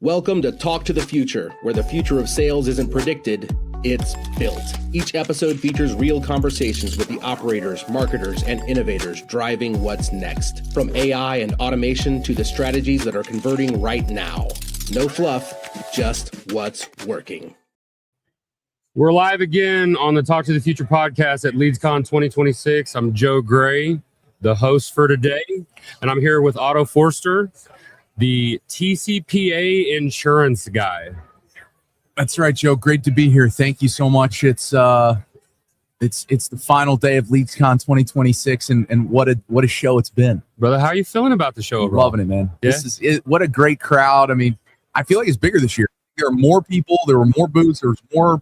Welcome to Talk to the Future, where the future of sales isn't predicted, it's built. Each episode features real conversations with the operators, marketers, and innovators driving what's next. From AI and automation to the strategies that are converting right now. No fluff, just what's working. We're live again on the Talk to the Future podcast at LeadsCon 2026. I'm Joe Gray, the host for today, and I'm here with Otto Foerster, the TCPA insurance guy. That's right, Joe. Great to be here. Thank you so much. It's the final day of LeadsCon 2026, and what a show it's been, Brother. How are you feeling about the show overall? Loving it, man. Yeah? This is it. What a great crowd. I mean, I feel like it's bigger this year. There are more people. There were more booths. There's more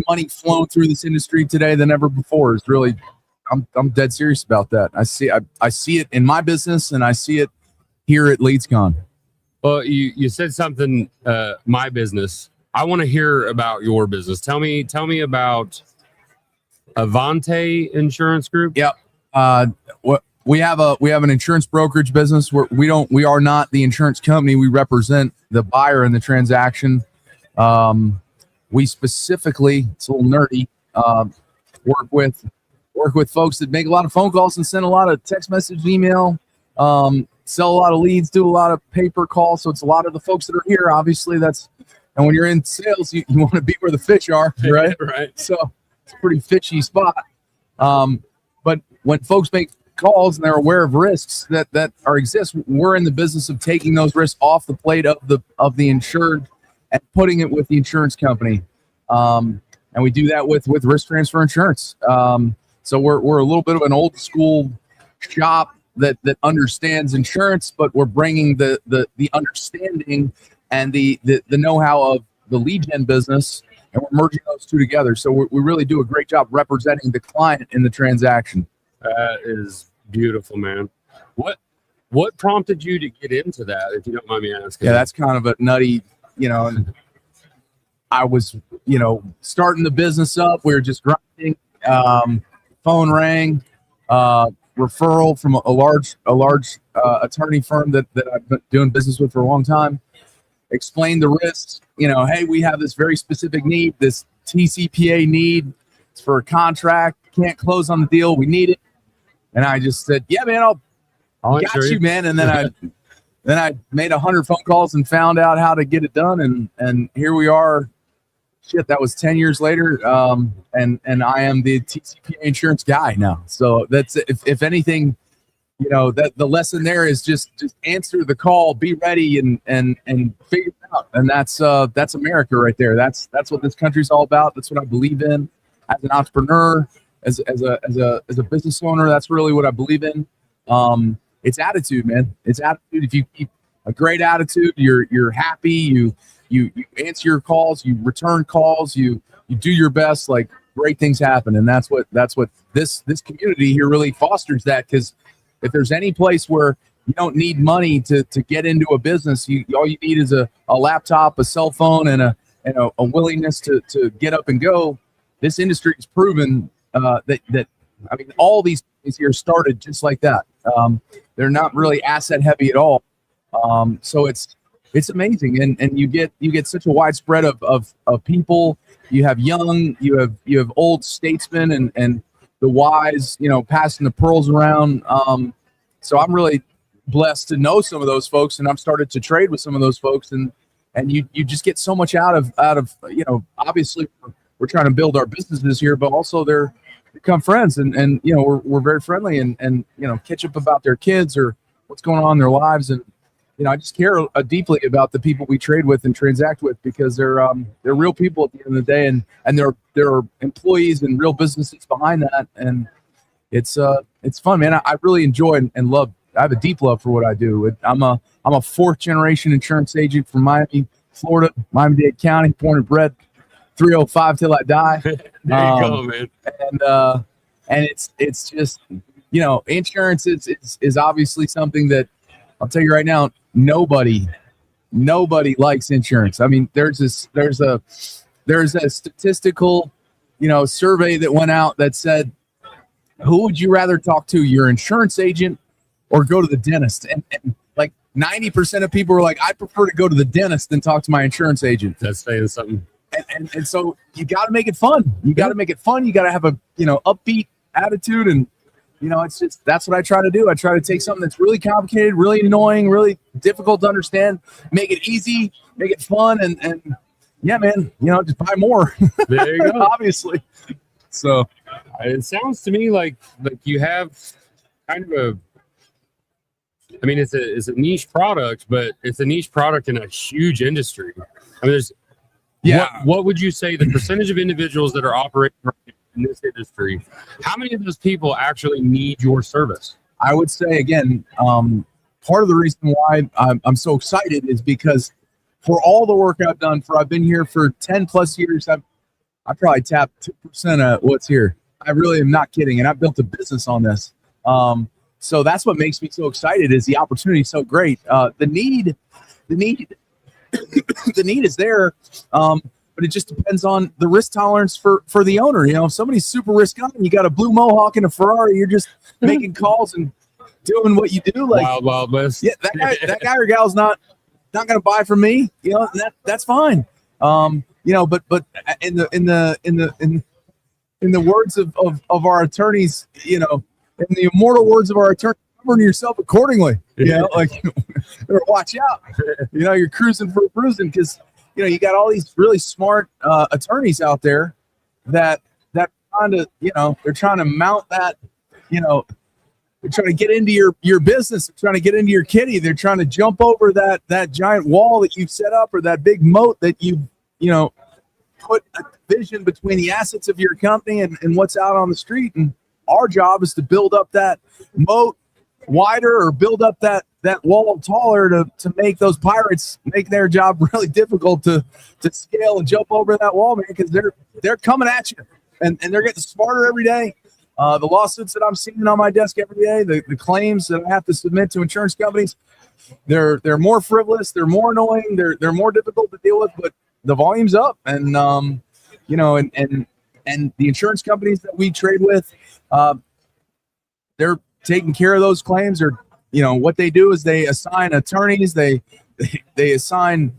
money flowing through this industry today than ever before. It's really, I'm dead serious about that. I see it in my business, and I see it here at LeadsCon. Well, you said something, my business. I want to hear about your business. Tell me about Avante Insurance Group. Yep. We have an insurance brokerage business where we are not the insurance company. We represent the buyer in the transaction. We specifically, it's a little nerdy, work with folks that make a lot of phone calls and send a lot of text message, email, sell a lot of leads, do a lot of paper calls. So it's a lot of the folks that are here. Obviously, and when you're in sales, you want to be where the fish are, right? Right. So it's a pretty fishy spot. But when folks make calls and they're aware of risks that exist, we're in the business of taking those risks off the plate of the insured and putting it with the insurance company. And we do that with risk transfer insurance. So we're a little bit of an old school shop that understands insurance, but we're bringing the understanding and the know-how of the lead gen business, and we're merging those two together. So we really do a great job representing the client in the transaction. That is beautiful, man. What prompted you to get into that, if you don't mind me asking? Yeah, that's kind of a nutty, I was, starting the business up. We were just grinding. Phone rang. Referral from a large attorney firm that I've been doing business with for a long time. Explained the risks. Hey, we have this very specific need, this TCPA need. It's for a contract. Can't close on the deal. We need it. And I just said, yeah, man, I'll got you, man. And then I made 100 phone calls and found out how to get it done. And here we are. Shit, that was 10 years later. And I am the TCPA insurance guy now. So that's, if anything, that the lesson there is just answer the call, be ready and figure it out. And that's America right there. That's what this country's all about. That's what I believe in as an entrepreneur, as a business owner. That's really what I believe in. It's attitude, man. It's attitude. If you keep a great attitude, you're happy, you answer your calls, you return calls, you do your best, like great things happen. And that's what this community here really fosters that, because if there's any place where you don't need money to get into a business, all you need is a laptop, a cell phone, and a willingness to get up and go. This industry has proven that all these things here started just like that. They're not really asset heavy at all. So it's amazing, and you get such a widespread of people. You have young, you have old statesmen and the wise, passing the pearls around. So I'm really blessed to know some of those folks, and I've started to trade with some of those folks, and you just get so much out of obviously we're trying to build our businesses here, but also they're become friends, and we're very friendly and catch up about their kids or what's going on in their lives. And I just care deeply about the people we trade with and transact with, because they're real people at the end of the day, and there are employees and real businesses behind that, and it's fun, man. I really enjoy and love. I have a deep love for what I do. I'm a fourth generation insurance agent from Miami, Florida, Miami-Dade County, born and bred, 305 till I die. There you go, man. And it's just insurance is obviously something that I'll tell you right now. Nobody likes insurance. I mean, there's a statistical, survey that went out that said, who would you rather talk to, your insurance agent or go to the dentist? And like 90% of people are like, I prefer to go to the dentist than talk to my insurance agent. That's saying something. And so you got to make it fun. You got to make it fun. You got to have a, upbeat attitude. And, it's just, that's what I try to do. I try to take something that's really complicated, really annoying, really difficult to understand, make it easy, make it fun. And yeah, man, just buy more. There you go. Obviously. So it sounds to me like you have kind of it's a niche product, but it's a niche product in a huge industry. I mean, what would you say the percentage of individuals that are operating in this industry, how many of those people actually need your service? I would say, again, part of the reason why I'm so excited is because for all the work I've done, I've been here for 10 plus years, I probably tapped 2% of what's here. I really am not kidding. And I built a business on this. So that's what makes me so excited, is the opportunity is so great. The need is there. But it just depends on the risk tolerance for the owner. If somebody's super risk on, you got a blue Mohawk and a Ferrari, you're just making calls and doing what you do. Like Wild West. Yeah, that guy or gal's not going to buy from me. That's fine. But in the words of our attorneys, in the immortal words of our attorney, govern yourself accordingly. Watch out. You're cruising for a bruising, because you got all these really smart attorneys out there that trying to they're trying to mount that. They're trying to get into your business. They're trying to get into your kitty. They're trying to jump over that giant wall that you've set up, or that big moat that you put a division between the assets of your company and what's out on the street. And our job is to build up that moat wider, or build up that wall taller to make those pirates make their job really difficult to scale and jump over that wall, man, because they're coming at you, and they're getting smarter every day. The lawsuits that I'm seeing on my desk every day, the claims that I have to submit to insurance companies, they're more frivolous, they're more annoying, they're more difficult to deal with, but the volume's up. And and the insurance companies that we trade with, they're taking care of those claims. Or what they do is they assign attorneys, they assign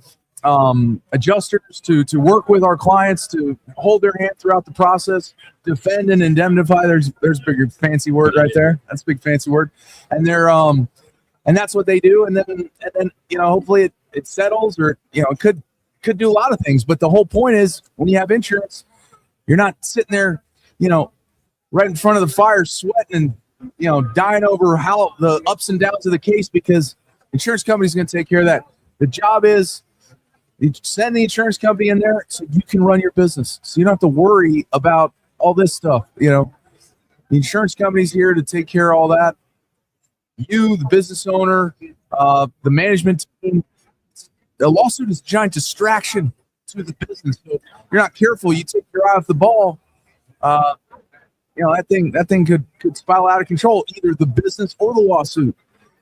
adjusters to work with our clients, to hold their hand throughout the process, defend and indemnify. There's a big fancy word right there. That's a big fancy word. And they're and that's what they do. And then hopefully it settles, or it could do a lot of things. But the whole point is, when you have insurance, you're not sitting there right in front of the fire sweating and dying over how the ups and downs of the case, because insurance company's going to take care of that. The job is, you send the insurance company in there so you can run your business, so you don't have to worry about all this stuff. The insurance company's here to take care of all that. You, the business owner, the management team. The lawsuit is a giant distraction to the business. So if you're not careful, you take your eye off the ball, that thing could spiral out of control, either the business or the lawsuit.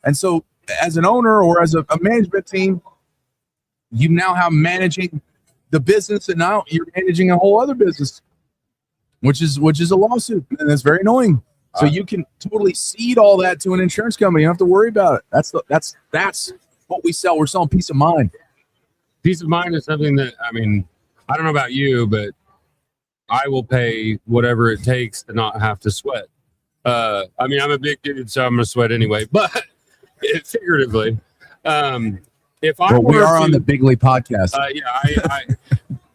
And so, as an owner or as a management team, you now have managing the business, and now you're managing a whole other business, which is a lawsuit, and that's very annoying. So you can totally cede all that to an insurance company. You don't have to worry about it. That's what we sell. We're selling peace of mind. Peace of mind is something that, I don't know about you, but I will pay whatever it takes to not have to sweat. I'm a big dude, so I'm going to sweat anyway, but figuratively. If I we are on the Bigly podcast.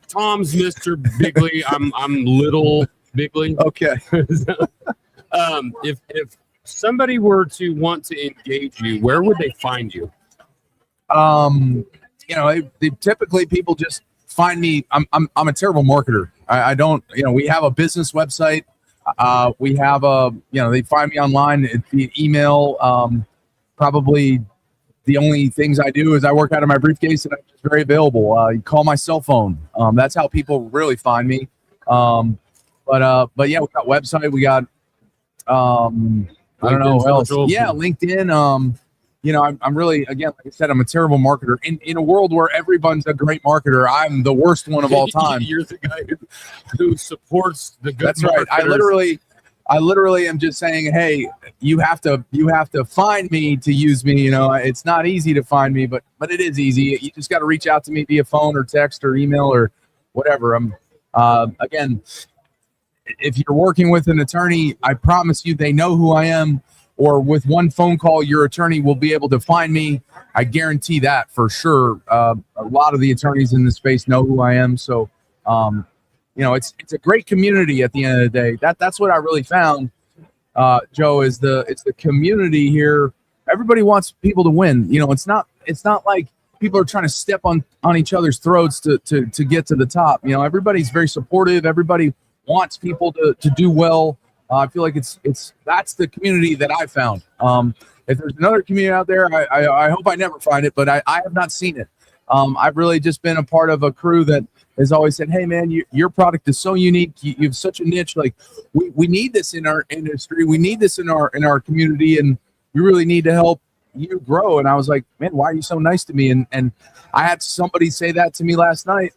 Tom's Mr. Bigly. I'm little Bigly. Okay. If somebody were to want to engage you, where would they find you? They typically, people just find me. I'm a terrible marketer. I don't, we have a business website. We have they find me online via email. Probably the only things I do is I work out of my briefcase, and I'm just very available. You call my cell phone. That's how people really find me. But yeah, we got website. We got, I don't know what else. Yeah, LinkedIn. I'm really, again, like I said, I'm a terrible marketer. In a world where everyone's a great marketer, I'm the worst one of all time. You're the guy who supports the good. That's right. I literally am just saying, hey, you have to find me to use me. You know, it's not easy to find me, but it is easy. You just got to reach out to me via phone or text or email or whatever. Again, if you're working with an attorney, I promise you they know who I am, or with one phone call, your attorney will be able to find me. I guarantee that for sure. A lot of the attorneys in this space know who I am. So, you know, it's a great community at the end of the day. That's what I really found, Joe, is it's the community here. Everybody wants people to win. You know, it's not like people are trying to step on each other's throats to get to the top. You know, everybody's very supportive. Everybody wants people to do well. I feel like that's the community that I found. If there's another community out there, I hope I never find it, but I have not seen it. I've really just been a part of a crew that has always said, hey man, your product is so unique. You have such a niche. Like we need this in our industry. We need this in our community, and we really need to help you grow. And I was like, man, why are you so nice to me? And I had somebody say that to me last night.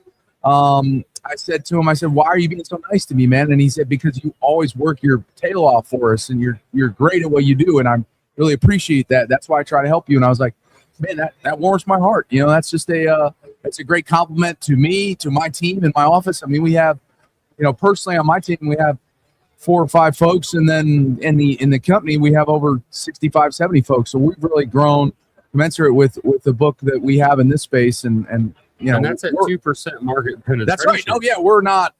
I said to him, why are you being so nice to me, man? And he said, because you always work your tail off for us, and you're great at what you do. And I really appreciate that. That's why I try to help you. And I was like, man, that warms my heart. You know, that's just it's a great compliment to me, to my team in my office. I mean, we have, you know, personally on my team, we have 4 or 5 folks. And then in the company, we have over 65, 70 folks. So we've really grown commensurate with the book that we have in this space. And you know, and that's at 2% market penetration. That's right. Oh yeah, we're not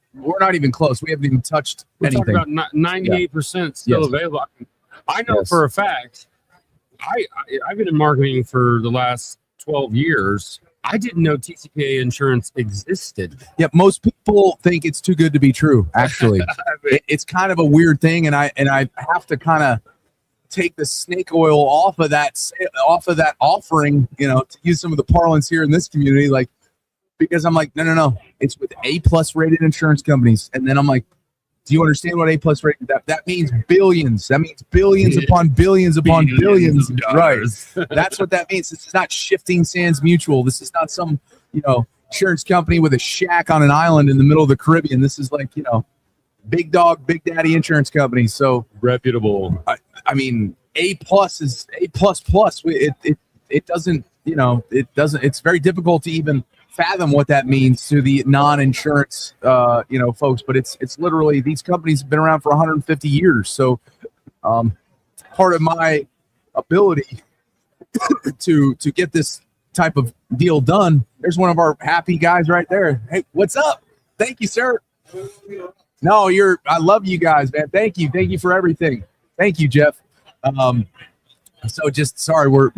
even close. We haven't even touched anything. We're talking about 98% still available. I know for a fact. I've been in marketing for the last 12 years. I didn't know TCPA insurance existed. Yeah, most people think it's too good to be true. Actually, it's kind of a weird thing, and I have to kind of take the snake oil off of that offering. You know, to use some of the parlance here in this community, like. Because I'm like, no, it's with A+ rated insurance companies. And then I'm like, do you understand what A+ rated? That means billions. That means billions upon billions upon billions. Right. That's what that means. This is not Shifting Sands Mutual. This is not some, you know, insurance company with a shack on an island in the middle of the Caribbean. This is like, you know, big dog, big daddy insurance company. So reputable. I mean, A+ is A++. It doesn't, you know, it's very difficult to even fathom what that means to the non-insurance you know, folks, but it's literally, these companies have been around for 150 years. So part of my ability to get this type of deal done, there's one of our happy guys right there. Hey, what's up? Thank you, sir. No, I love you guys, man. Thank you for everything. Thank you, Jeff. So just sorry, we're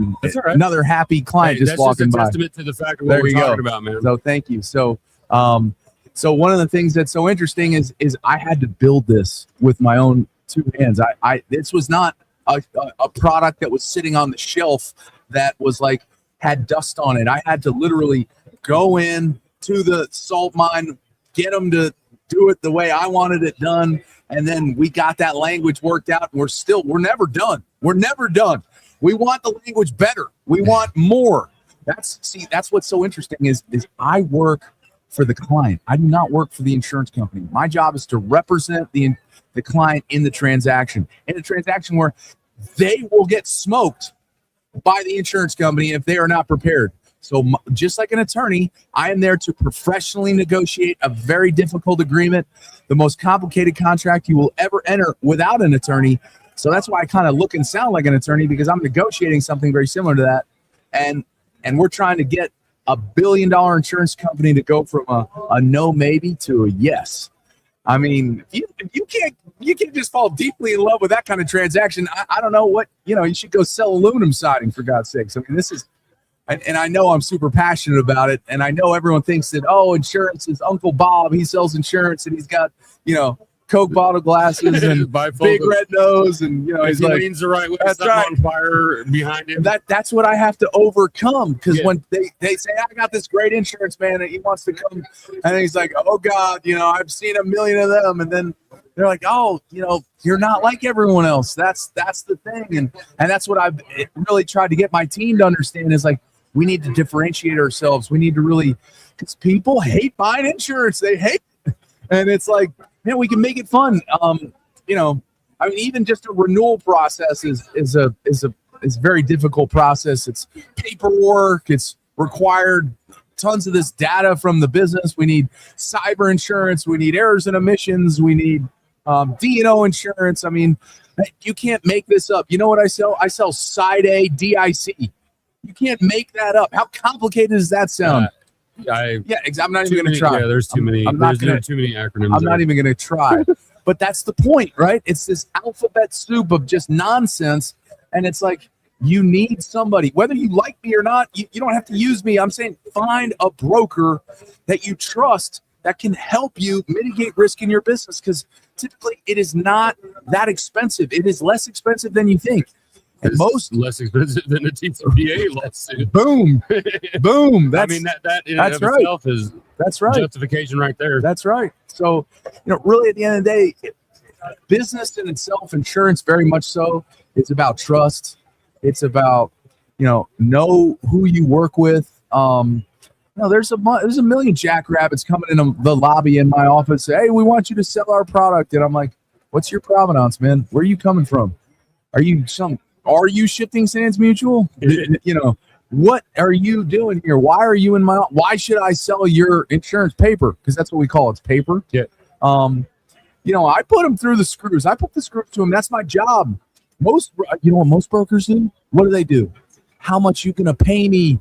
another happy client just walking by. That's just a testament to the fact of what we're talking about, man. So thank you. So so one of the things that's so interesting is I had to build this with my own 2 hands. This was not a product that was sitting on the shelf that was like had dust on it. I had to literally go in to the salt mine, get them to do it the way I wanted it done, and then we got that language worked out. And we're never done. We're never done. We want the language better. We want more. That's what's so interesting is I work for the client. I do not work for the insurance company. My job is to represent the client in the transaction where they will get smoked by the insurance company if they are not prepared. So just like an attorney, I am there to professionally negotiate a very difficult agreement, the most complicated contract you will ever enter without an attorney. So that's why I kind of look and sound like an attorney, because I'm negotiating something very similar to that. And we're trying to get $1 billion insurance company to go from a no maybe to a yes. I mean, you can't just fall deeply in love with that kind of transaction. I don't know what, you know, you should go sell aluminum siding, for God's sakes. I mean, this is, and I know I'm super passionate about it. And I know everyone thinks that, oh, insurance is Uncle Bob. He sells insurance and he's got, you know, Coke bottle glasses and big red nose, and you know he's like, leans the right way, that's right, on fire behind him. That's what I have to overcome, because when they say I got this great insurance man and he wants to come, and he's like, oh God, you know, I've seen a million of them, and then they're like, oh, you know, you're not like everyone else. That's the thing, and that's what I've really tried to get my team to understand is like, we need to differentiate ourselves. We need to really, because people hate buying insurance. They hate it. And it's like, man, we can make it fun. You know, I mean, even just a renewal process is a very difficult process. It's paperwork. It's required tons of this data from the business. We need cyber insurance. We need errors and omissions. We need D&O insurance. I mean, you can't make this up. You know what I sell? I sell Side A DIC. You can't make that up. How complicated does that sound? I'm not even going to try. Yeah, there's too many. There's too many acronyms. I'm not even going to try. But that's the point, right? It's this alphabet soup of just nonsense. And it's like, you need somebody, whether you like me or not, you don't have to use me. I'm saying find a broker that you trust that can help you mitigate risk in your business, because typically it is not that expensive. It is less expensive than you think. And most less expensive than a TCPA lawsuit. Boom. Boom. That in and of itself is justification right there. That's right. So, really at the end of the day, business in itself, insurance very much so, it's about trust. It's about, know who you work with. There's a million jackrabbits coming in the lobby in my office. Hey, we want you to sell our product. And I'm like, what's your provenance, man? Where are you coming from? Are you Shifting Sands Mutual? What are you doing here? Why should I sell your insurance paper? Because that's what we call it. It's paper. Yeah. I put them through the screws. I put the screws to them. That's my job. What most brokers do? What do? How much you gonna pay me?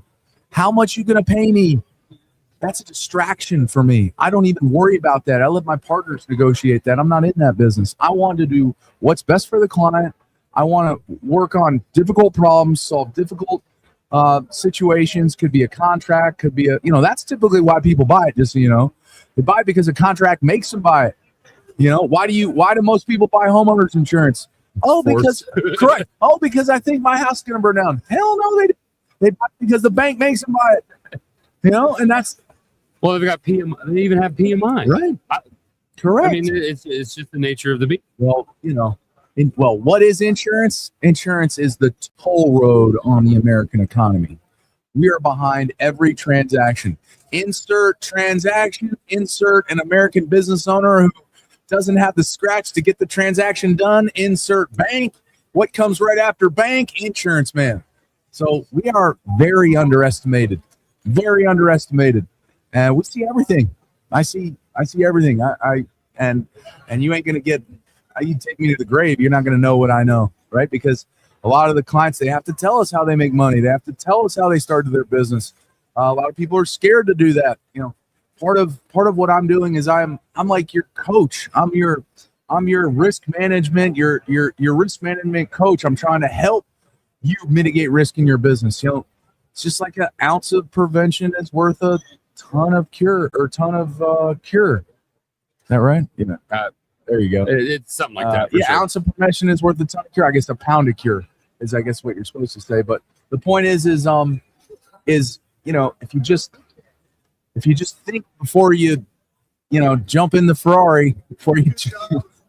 That's a distraction for me. I don't even worry about that. I let my partners negotiate that. I'm not in that business. I want to do what's best for the client. I want to work on difficult problems, solve difficult situations. Could be a contract, could be that's typically why people buy it, just so you know. They buy it because a contract makes them buy it. Why do most people buy homeowners insurance? Correct. Because I think my house is going to burn down. Hell no, they buy it because the bank makes them buy it. And that's they've got PMI. They even have PMI, right? Correct. I mean, it's just the nature of the beast. Well, what is insurance? Insurance is the toll road on the American economy. We are behind every transaction. Insert transaction. Insert an American business owner who doesn't have the scratch to get the transaction done. Insert bank. What comes right after bank? Insurance, man. So we are very underestimated. And we see everything. I see everything. And you ain't gonna get. You take me to the grave, you're not gonna know what I know, right? Because a lot of the clients, they have to tell us how they make money. They have to tell us how they started their business. A lot of people are scared to do that. Part of what I'm doing is I'm like your coach. I'm your risk management, your risk management coach. I'm trying to help you mitigate risk in your business. It's just like an ounce of prevention is worth a ton of cure. Is that right? There you go. It's something like that. Sure. Ounce of prevention is worth a ton of cure. I guess a pound of cure is, what you're supposed to say. But the point is if you just think before you jump in the Ferrari, before you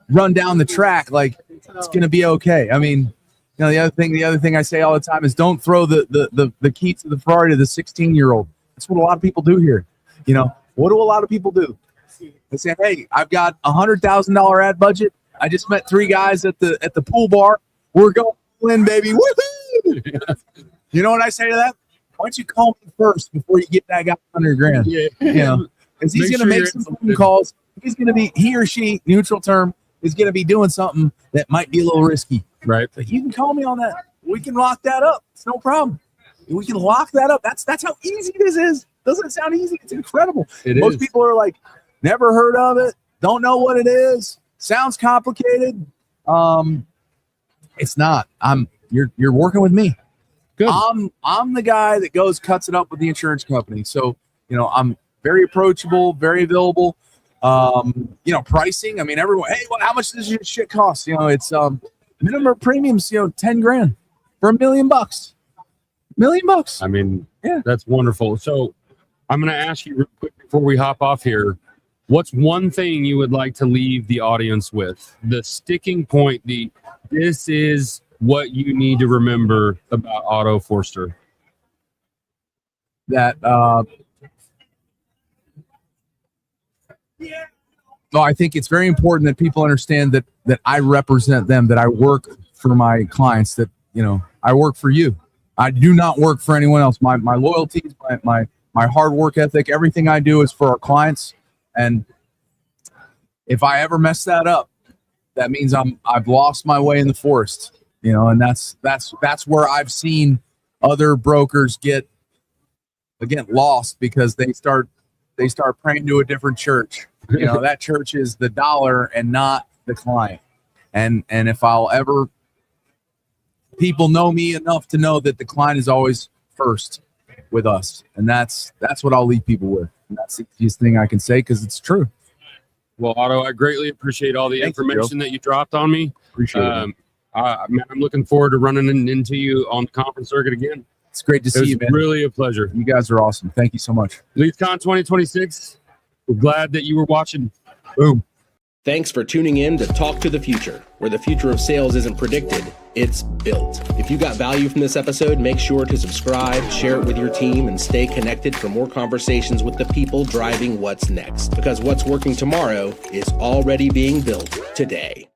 run down the track, like it's gonna be okay. I mean, the other thing I say all the time is don't throw the key to the Ferrari to the 16-year-old. That's what a lot of people do here. What do a lot of people do? They say, hey, I've got $100,000 ad budget. I just met 3 guys at the pool bar. We're going in, baby. Woohoo! You know what I say to that? Why don't you call me first before you get that guy $100,000? Yeah. Because he's going to make some phone calls. He's going to be, he or she, neutral term, is going to be doing something that might be a little risky. Right. So you can call me on that. We can lock that up. It's no problem. We can lock that up. That's how easy this is. Doesn't it sound easy? It's incredible. Most people are like, never heard of it. Don't know what it is. Sounds complicated. It's not. You're working with me. Good. I'm the guy that cuts it up with the insurance company. So, I'm very approachable, very available. Pricing. I mean, everyone, hey, how much does your shit cost? It's minimum premiums, $10,000 for $1 million. $1 million. I mean, yeah, that's wonderful. So I'm going to ask you real quick before we hop off here. What's one thing you would like to leave the audience with? The sticking point, this is what you need to remember about Otto Foerster. That I think it's very important that people understand that I represent them, that I work for my clients, that, I work for you. I do not work for anyone else. My loyalties, my hard work ethic, everything I do is for our clients. And if I ever mess that up, that means I've lost my way in the forest, and that's where I've seen other brokers get lost, because they start praying to a different church. That church is the dollar and not the client. And if people know me enough to know that the client is always first with us. And that's what I'll leave people with. And that's the easiest thing I can say, because it's true. Well, Otto, I greatly appreciate all the information that you dropped on me. Appreciate it. I'm looking forward to running into you on the conference circuit again. It's great to see you, man. Really a pleasure. You guys are awesome. Thank you so much. LeadsCon 2026. We're glad that you were watching. Boom. Thanks for tuning in to Talk to the Future, where the future of sales isn't predicted, it's built. If you got value from this episode, make sure to subscribe, share it with your team, and stay connected for more conversations with the people driving what's next. Because what's working tomorrow is already being built today.